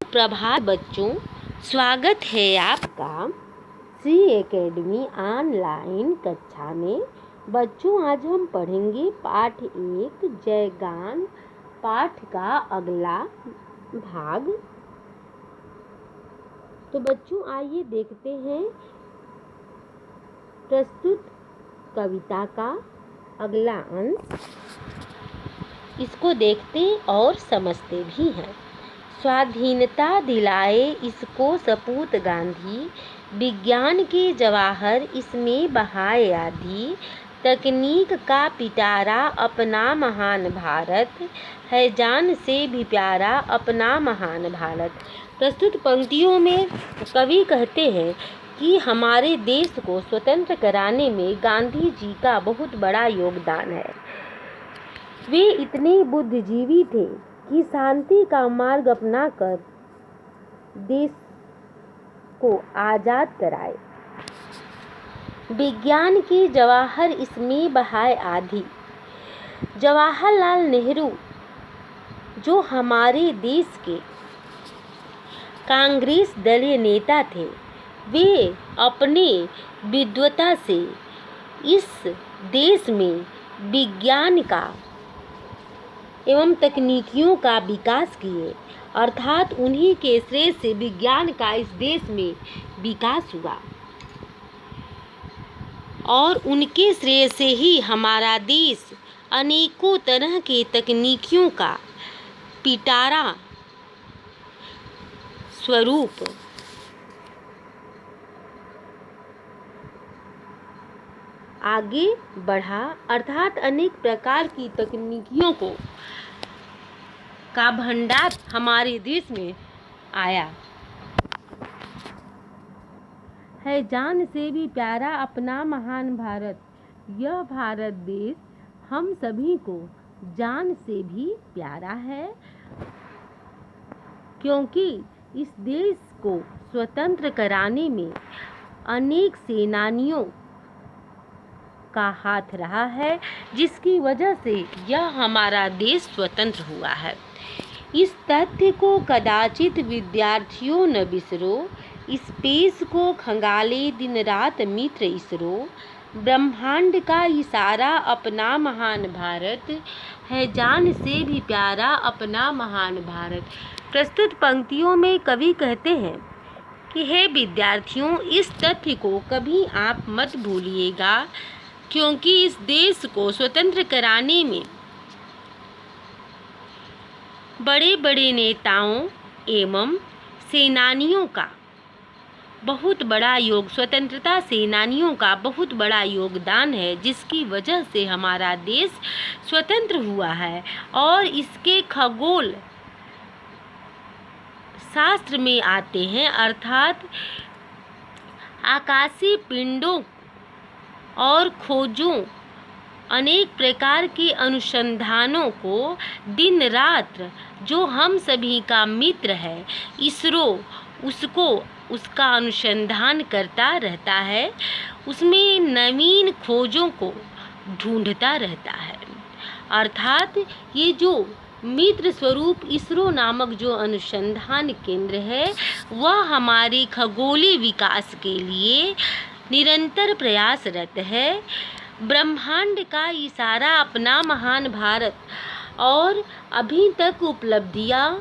सुप्रभात बच्चों, स्वागत है आपका श्री एकेडमी ऑनलाइन कक्षा में। बच्चों, आज हम पढ़ेंगे पाठ 1 जयगान पाठ का अगला भाग। तो बच्चों, आइए देखते हैं प्रस्तुत कविता का अगला अंश। इसको देखते और समझते भी हैं। स्वाधीनता दिलाए इसको सपूत गांधी, विज्ञान के जवाहर इसमें बहाए आधी। तकनीक का पिटारा अपना महान भारत, है जान से भी प्यारा अपना महान भारत। प्रस्तुत पंक्तियों में कवि कहते हैं कि हमारे देश को स्वतंत्र कराने में गांधी जी का बहुत बड़ा योगदान है। वे इतने बुद्धिजीवी थे कि शांति का मार्ग अपनाकर देश को आज़ाद कराए। विज्ञान के जवाहर इसमें बहाए आधी। जवाहरलाल नेहरू जो हमारे देश के कांग्रेस दलीय नेता थे, वे अपने विद्वता से इस देश में विज्ञान का एवं तकनीकियों का विकास किए, अर्थात उन्हीं के श्रेय से विज्ञान का इस देश में विकास हुआ और उनके श्रेय से ही हमारा देश अनेकों तरह के तकनीकियों का पिटारा स्वरूप आगे बढ़ा, अर्थात अनेक प्रकार की तकनीकियों का भंडार हमारे देश में आया। है जान से भी प्यारा अपना महान भारत। यह भारत देश हम सभी को जान से भी प्यारा है, क्योंकि इस देश को स्वतंत्र कराने में अनेक सेनानियों का हाथ रहा है, जिसकी वजह से यह हमारा देश स्वतंत्र हुआ है। इस तथ्य को कदाचित विद्यार्थियों न बिसरो, स्पेस को खंगाले दिन रात मित्र इसरो। ब्रह्मांड का इशारा अपना महान भारत, है जान से भी प्यारा अपना महान भारत। प्रस्तुत पंक्तियों में कवि कहते हैं कि हे विद्यार्थियों, इस तथ्य को कभी आप मत भूलिएगा, क्योंकि इस देश को स्वतंत्र कराने में बड़े बड़े नेताओं एवं सेनानियों का बहुत बड़ा स्वतंत्रता सेनानियों का बहुत बड़ा योगदान है, जिसकी वजह से हमारा देश स्वतंत्र हुआ है। और इसके खगोल शास्त्र में आते हैं, अर्थात आकाशीय पिंडों और खोजों, अनेक प्रकार के अनुसंधानों को दिन रात जो हम सभी का मित्र है इसरो, उसका अनुसंधान करता रहता है, उसमें नवीन खोजों को ढूंढता रहता है। अर्थात ये जो मित्र स्वरूप इसरो नामक जो अनुसंधान केंद्र है, वह हमारे खगोलीय विकास के लिए निरंतर प्रयासरत है। ब्रह्मांड का इशारा अपना महान भारत, और अभी तक उपलब्धियां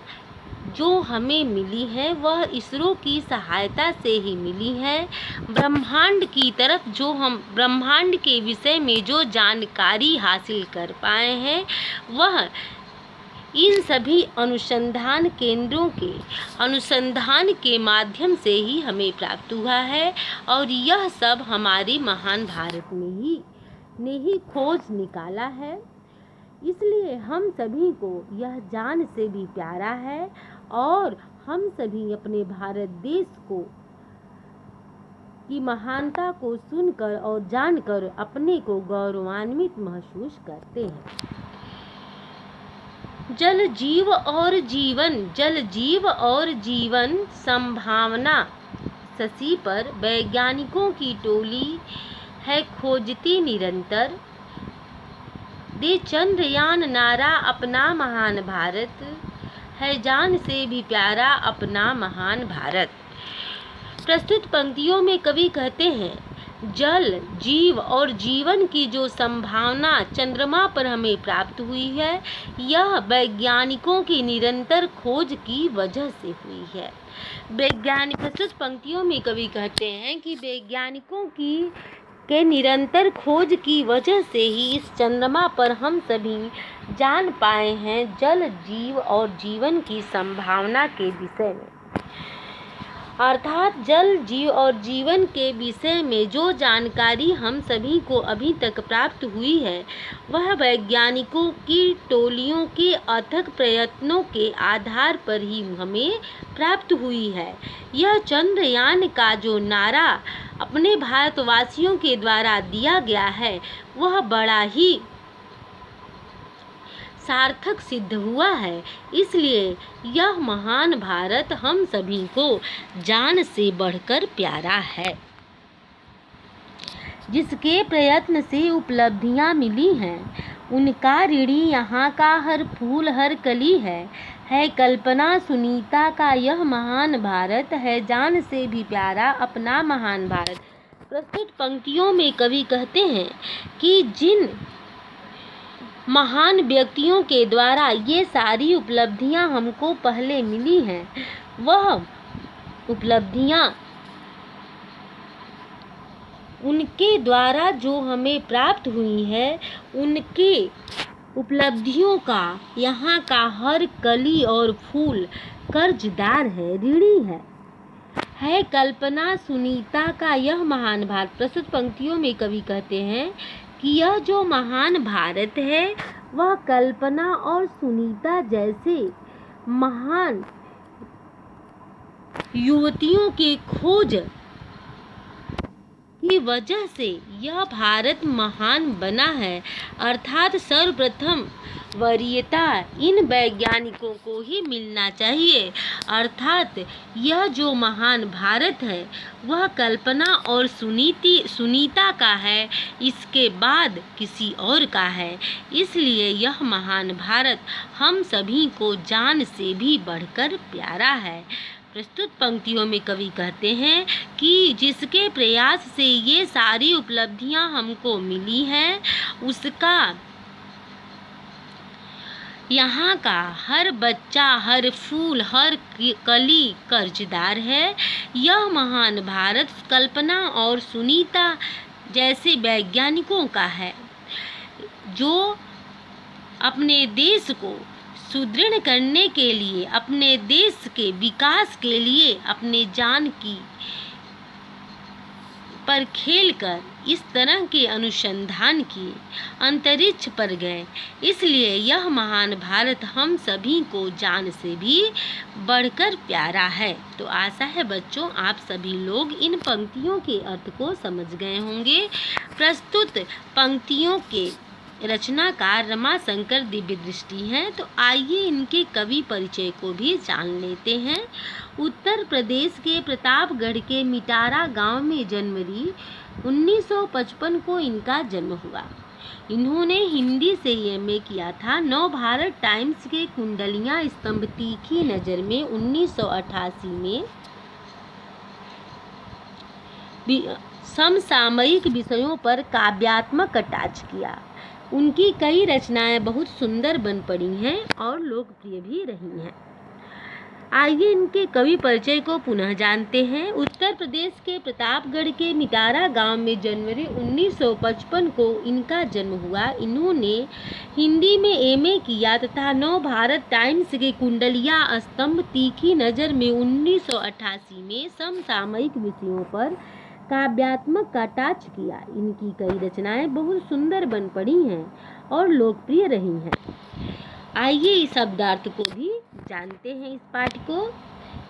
जो हमें मिली हैं वह इसरो की सहायता से ही मिली हैं। ब्रह्मांड की तरफ जो हम ब्रह्मांड के विषय में जो जानकारी हासिल कर पाए हैं, वह इन सभी अनुसंधान केंद्रों के अनुसंधान के माध्यम से ही हमें प्राप्त हुआ है, और यह सब हमारे महान भारत ने ही खोज निकाला है। इसलिए हम सभी को यह जान से भी प्यारा है, और हम सभी अपने भारत देश की महानता को सुनकर और जानकर अपने को गौरवान्वित महसूस करते हैं। जल जीव और जीवन, जल जीव और जीवन संभावना शशि पर वैज्ञानिकों की टोली है खोजती निरंतर। दे चंद्रयान नारा अपना महान भारत, है जान से भी प्यारा अपना महान भारत। प्रस्तुत पंक्तियों में कवि कहते हैं, जल, जीव और जीवन की जो संभावना चंद्रमा पर हमें प्राप्त हुई है, यह वैज्ञानिकों की निरंतर खोज की वजह से हुई है। प्रस्तुत पंक्तियों में कवि कहते हैं कि वैज्ञानिकों के निरंतर खोज की वजह से ही इस चंद्रमा पर हम सभी जान पाए हैं जल, जीव और जीवन की संभावना के विषय में। अर्थात जल, जीव और जीवन के विषय में जो जानकारी हम सभी को अभी तक प्राप्त हुई है, वह वैज्ञानिकों की टोलियों के अथक प्रयत्नों के आधार पर ही हमें प्राप्त हुई है। यह चंद्रयान का जो नारा अपने भारतवासियों के द्वारा दिया गया है, वह बड़ा ही सार्थक सिद्ध हुआ है। इसलिए यह महान भारत हम सभी को जान से बढ़कर प्यारा है। जिसके प्रयत्न से उपलब्धियां मिली हैं, उनका ऋणी यहाँ का हर फूल हर कली है कल्पना सुनीता का यह महान भारत, है जान से भी प्यारा अपना महान भारत। प्रस्तुत पंक्तियों में कवि कहते हैं कि जिन महान व्यक्तियों के द्वारा ये सारी उपलब्धियां हमको पहले मिली हैं, वह उपलब्धियां उनके द्वारा जो हमें प्राप्त हुई है, उनके उपलब्धियों का यहाँ का हर कली और फूल कर्जदार है, ऋणी है कल्पना सुनीता का यह महान भारत। प्रस्तुत पंक्तियों में कवि कहते हैं कि यह जो महान भारत है, वह कल्पना और सुनीता जैसे महान युवतियों के खोज की वजह से यह भारत महान बना है। अर्थात सर्वप्रथम वरीयता इन वैज्ञानिकों को ही मिलना चाहिए। अर्थात यह जो महान भारत है, वह कल्पना और सुनीता का है, इसके बाद किसी और का है। इसलिए यह महान भारत हम सभी को जान से भी बढ़कर प्यारा है। प्रस्तुत पंक्तियों में कवि कहते हैं कि जिसके प्रयास से ये सारी उपलब्धियां हमको मिली हैं, उसका यहाँ का हर बच्चा, हर फूल, हर कली कर्जदार है। यह महान भारत कल्पना और सुनीता जैसे वैज्ञानिकों का है, जो अपने देश को सुदृढ़ करने के लिए, अपने देश के विकास के लिए अपने जान की पर खेलकर इस तरह के अनुसंधान किए, अंतरिक्ष पर गए। इसलिए यह महान भारत हम सभी को जान से भी बढ़कर प्यारा है। तो आशा है बच्चों, आप सभी लोग इन पंक्तियों के अर्थ को समझ गए होंगे। प्रस्तुत पंक्तियों के रचनाकार रमाशंकर दिव्यदृष्टि हैं। तो आइए इनके कवि परिचय को भी जान लेते हैं। उत्तर प्रदेश के प्रतापगढ़ के मिटारा गांव में जनवरी 1955 को इनका जन्म हुआ। इन्होंने हिंदी से एमए किया था। नवभारत टाइम्स के कुंडलियां स्तंभ तीखी नज़र में 1988 में समसामयिक विषयों पर काव्यात्मक कटाक्ष किया। उनकी कई रचनाएं बहुत सुंदर बन पड़ी हैं और लोकप्रिय भी रही हैं। आइए इनके कवि परिचय को पुनः जानते हैं। उत्तर प्रदेश के प्रतापगढ़ के मिटारा गांव में जनवरी 1955 को इनका जन्म हुआ। इन्होंने हिंदी में एमए किया तथा नवभारत टाइम्स के कुंडलियां स्तंभ तीखी नज़र में 1988 में समसामयिक विषयों पर काव्यात्मक कटाक्ष किया। इनकी कई रचनाएं बहुत सुंदर बन पड़ी हैं और लोकप्रिय रही हैं। आइए इस शब्दार्थ को भी जानते हैं इस पाठ को।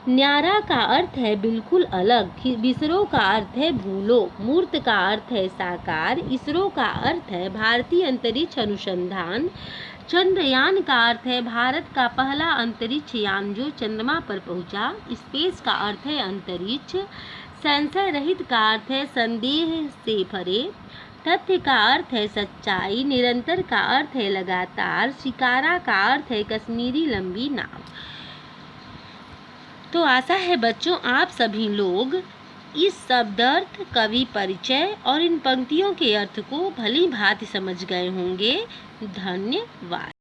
न्यारा का अर्थ है बिल्कुल अलग, विसरो का अर्थ है भूलोक, मूर्त का अर्थ है साकार, इसरो का अर्थ है भारतीय अंतरिक्ष अनुसंधान, चंद्रयान का अर्थ है भारत का पहला अंतरिक्ष यान जो चंद्रमा पर पहुंचा, स्पेस का अर्थ है अंतरिक्ष, संशय रहित का अर्थ है संदेह से परे, तथ्य का अर्थ है सच्चाई, निरंतर का अर्थ है लगातार, शिकारा का अर्थ है कश्मीरी लंबी नाव। तो आशा है बच्चों आप सभी लोग इस शब्दार्थ, कवि परिचय और इन पंक्तियों के अर्थ को भली भांति समझ गए होंगे। धन्यवाद।